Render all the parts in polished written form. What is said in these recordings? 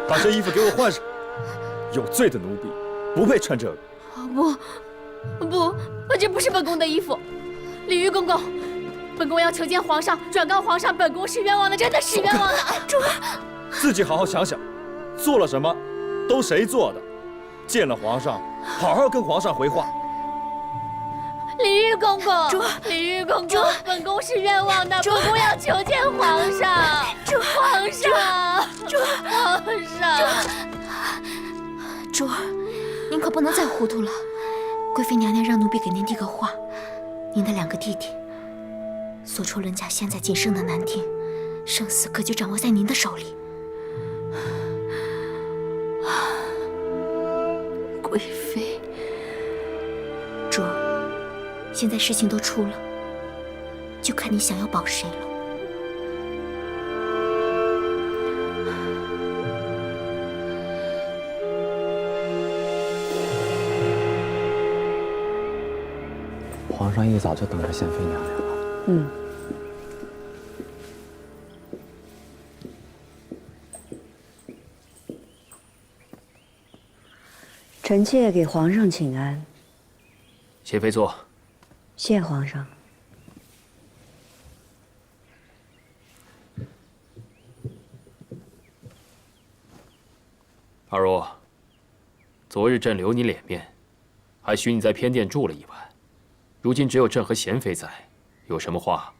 把这衣服给我换上。有罪的奴婢，不配穿这个。不，这不是本宫的衣服。李煜公公，本宫要求见皇上，转告皇上，本宫是冤枉的，真的是冤枉的。主，自己好好想想，做了什么，都谁做的？见了皇上，好好跟皇上回话。李煜公公，李煜公公，本宫是冤枉的，本宫要求见皇上。皇上，皇上。主儿，您可不能再糊涂了。贵妃娘娘让奴婢给您递个话，您的2个弟弟，索出伦家现在仅剩的男丁，生死可就掌握在您的手里。贵妃，主儿，现在事情都出了，就看你想要保谁了。皇上一早就等着贤妃娘娘了。臣妾给皇上请安。贤妃坐。谢皇上。二若，昨日朕留你脸面，还许你在偏殿住了一晚。如今只有朕和贤妃在，有什么话，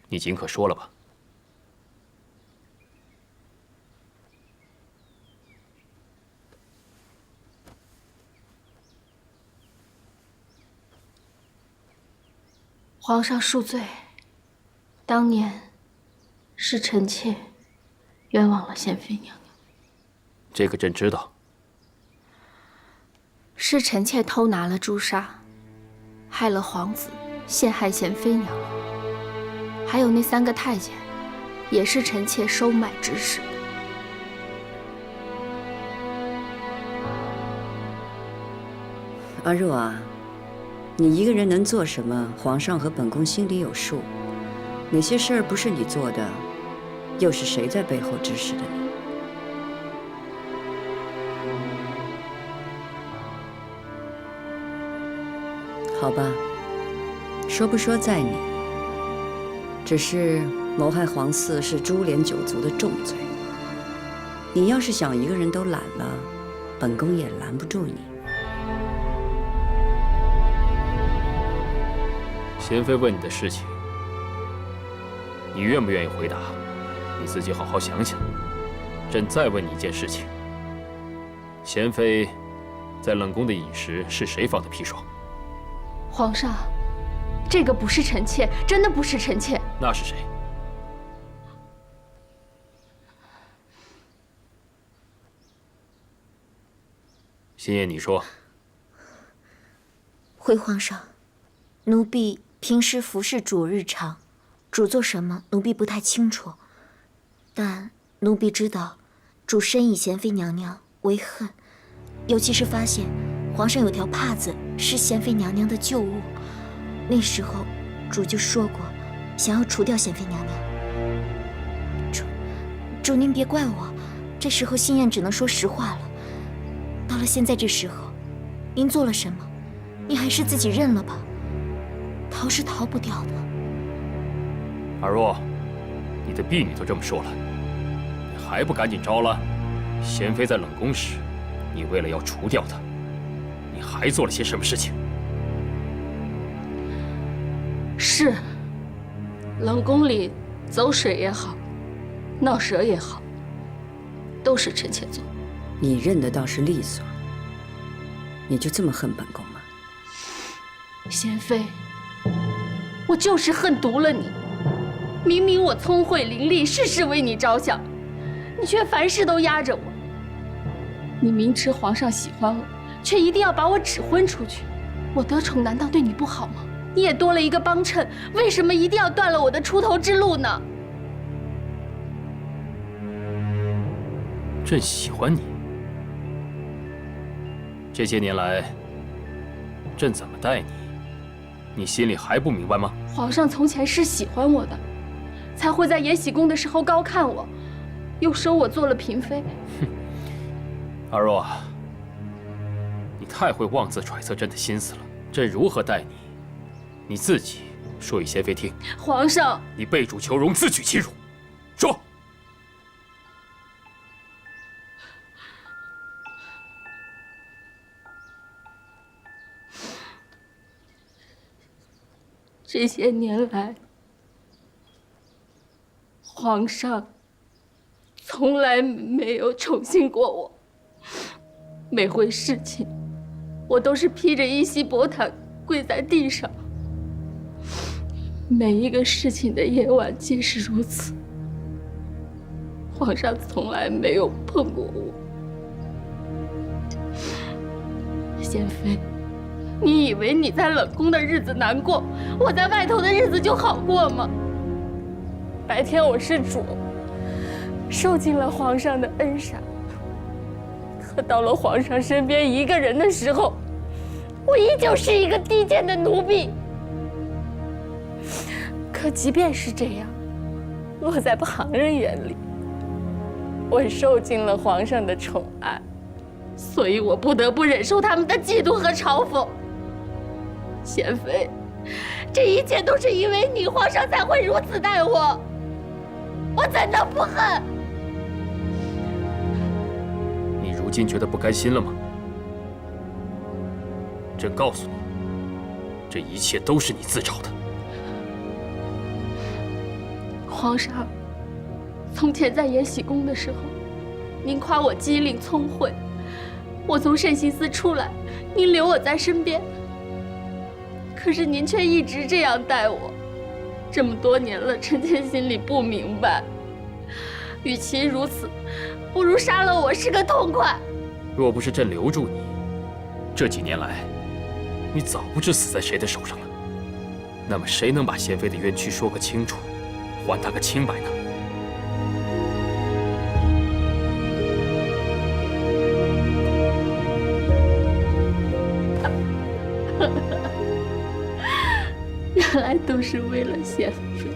你尽可说了吧。皇上恕罪，当年是臣妾冤枉了贤妃娘娘。这个朕知道。是臣妾偷拿了朱砂，害了皇子，陷害贤妃娘娘。还有那3个太监，也是臣妾收买指使的。阿若啊，你一个人能做什么，皇上和本宫心里有数。哪些事儿不是你做的，又是谁在背后指使的你？好吧，说不说在你。只是谋害皇嗣是株连九族的重罪。你要是想一个人都揽了，本宫也拦不住你。贤妃问你的事情，你愿不愿意回答？你自己好好想想。朕再问你一件事情：贤妃在冷宫的饮食是谁放的砒霜？皇上，这个不是臣妾，真的不是臣妾。那是谁？心夜，你说。回皇上，奴婢平时服侍主日常，主做什么，奴婢不太清楚。但奴婢知道，主深以贤妃娘娘为恨，尤其是发现皇上有条帕子是贤妃娘娘的旧物，那时候主就说过，想要除掉贤妃娘娘。主您别怪我，这时候心燕只能说实话了。到了现在这时候，您做了什么，你还是自己认了吧，逃是逃不掉的。二若，你的婢女都这么说了，你还不赶紧招了？贤妃在冷宫时，你为了要除掉她，你还做了些什么事情？是，冷宫里走水也好，闹蛇也好，都是臣妾做。你认得倒是利索，你就这么恨本宫吗？贤妃，我就是恨毒了你。明明我聪慧伶俐，事事为你着想，你却凡事都压着我。你明知皇上喜欢我，却一定要把我指婚出去。我得宠难道对你不好吗？你也多了一个帮衬，为什么一定要断了我的出头之路呢？朕喜欢你。这些年来，朕怎么待你，你心里还不明白吗？皇上从前是喜欢我的，才会在延禧宫的时候高看我，又收我做了嫔妃。阿若啊，你太会妄自揣测朕的心思了。朕如何待你，你自己说与贤妃听。皇上，你背主求荣，自取其辱。说。这些年来，皇上从来没有宠幸过我。每回事情，我都是披着一袭薄毯跪在地上。每一个事情的夜晚皆是如此。皇上从来没有碰过我。贤妃，你以为你在冷宫的日子难过，我在外头的日子就好过吗？白天我是主，受尽了皇上的恩赏，可到了皇上身边一个人的时候，我依旧是一个低贱的奴婢。可即便是这样，落在旁人眼里，我受尽了皇上的宠爱，所以我不得不忍受他们的嫉妒和嘲讽。贤妃，这一切都是因为你，皇上才会如此待我，我怎能不恨？你如今觉得不甘心了吗？朕告诉你，这一切都是你自找的。皇上，从前在延禧宫的时候，您夸我机灵聪慧，我从慎刑司出来，您留我在身边。可是您却一直这样待我，这么多年了，臣妾心里不明白。与其如此，不如杀了我是个痛快。若不是朕留住你，这几年来，你早不知死在谁的手上了。那么谁能把贤妃的冤屈说个清楚，还她个清白呢？原来都是为了贤妃。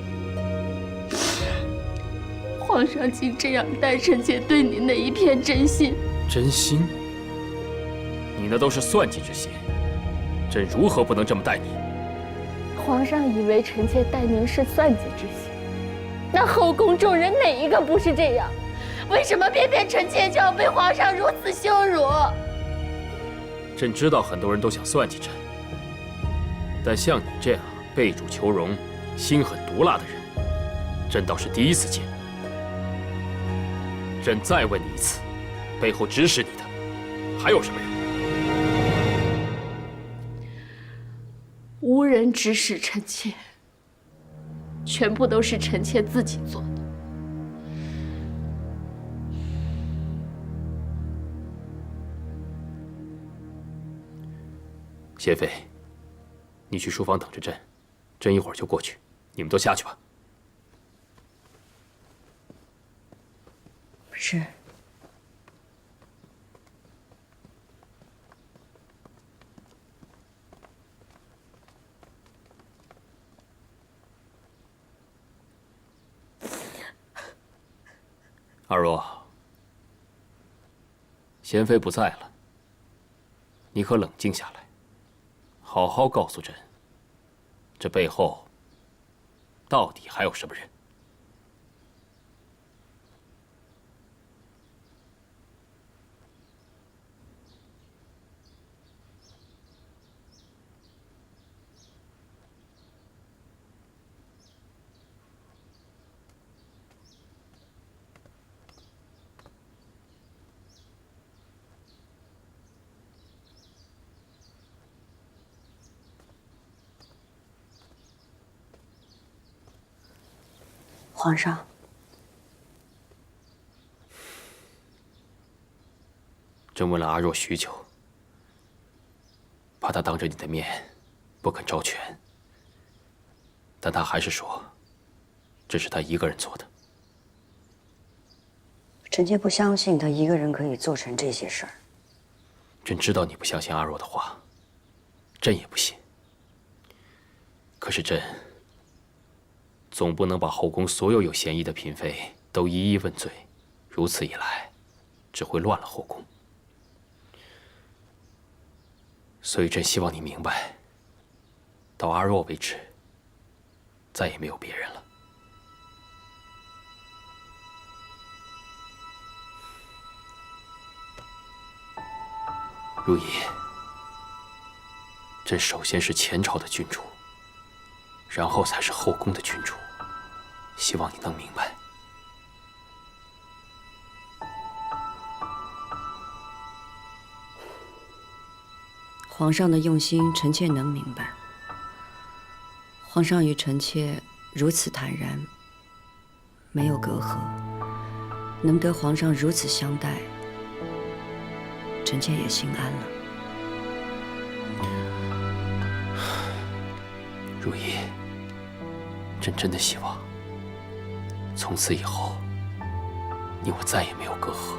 皇上竟这样待臣妾对您的一片真心。真心？你那都是算计之心，朕如何不能这么待你？皇上以为臣妾待您是算计之心，那后宫众人哪一个不是这样？为什么偏偏臣妾就要被皇上如此羞辱？朕知道很多人都想算计朕，但像你这样背主求荣、心狠毒辣的人，朕倒是第一次见。朕再问你一次，背后指使你的还有什么人？无人指使臣妾，全部都是臣妾自己做的。贤妃，你去书房等着朕，朕一会儿就过去。你们都下去吧。是。阿若，贤妃不在了，你可冷静下来，好好告诉朕，这背后到底还有什么人？皇上，朕问了阿若许久，怕他当着你的面不肯招权，但他还是说，这是他一个人做的。臣妾不相信他一个人可以做成这些事儿。朕知道你不相信阿若的话，朕也不信。可是朕总不能把后宫所有有嫌疑的嫔妃都一一问罪，如此一来，只会乱了后宫。所以朕希望你明白，到阿若为止，再也没有别人了。如懿，朕首先是前朝的君主，然后才是后宫的君主，希望你能明白。皇上的用心，臣妾能明白。皇上与臣妾如此坦然，没有隔阂，能得皇上如此相待，臣妾也心安了。如懿，朕真的希望，从此以后，你我再也没有隔阂。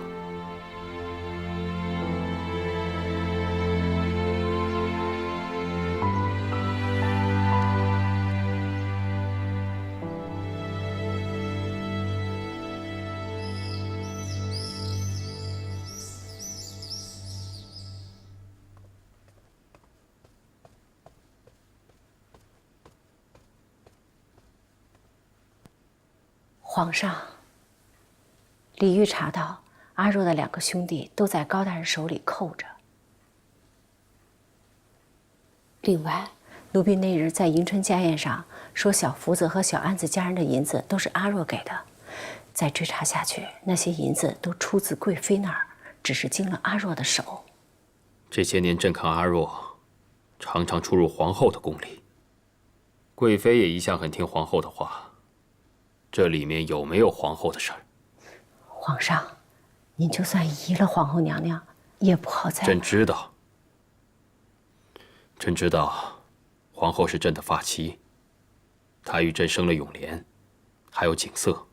皇上，李煜查到阿若的2个兄弟都在高大人手里扣着。另外，奴婢那日在迎春家宴上说，小福子和小安子家人的银子都是阿若给的。再追查下去，那些银子都出自贵妃那儿，只是经了阿若的手。这些年，朕看阿若常常出入皇后的宫里，贵妃也一向很听皇后的话。这里面有没有皇后的事儿？皇上，您就算移了皇后娘娘，也不好再……朕知道，朕知道，皇后是朕的发妻，她与朕生了永莲，还有景色。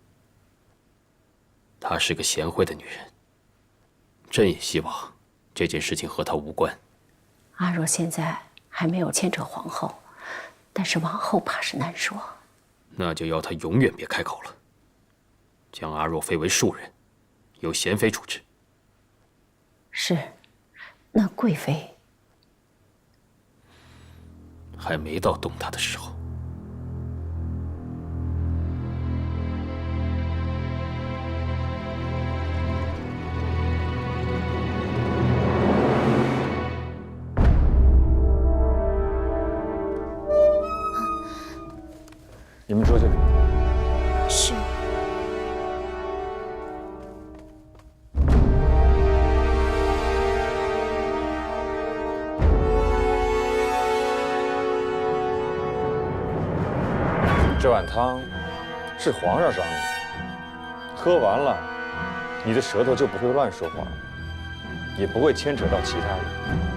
她是个贤惠的女人，朕也希望这件事情和她无关。阿若现在还没有牵扯皇后，但是往后怕是难说。那就要她永远别开口了，将阿若废为庶人，由贤妃处置。是，那贵妃还没到动她的时候。你们出去。是。这碗汤是皇上赏你，喝完了，你的舌头就不会乱说话，也不会牵扯到其他人。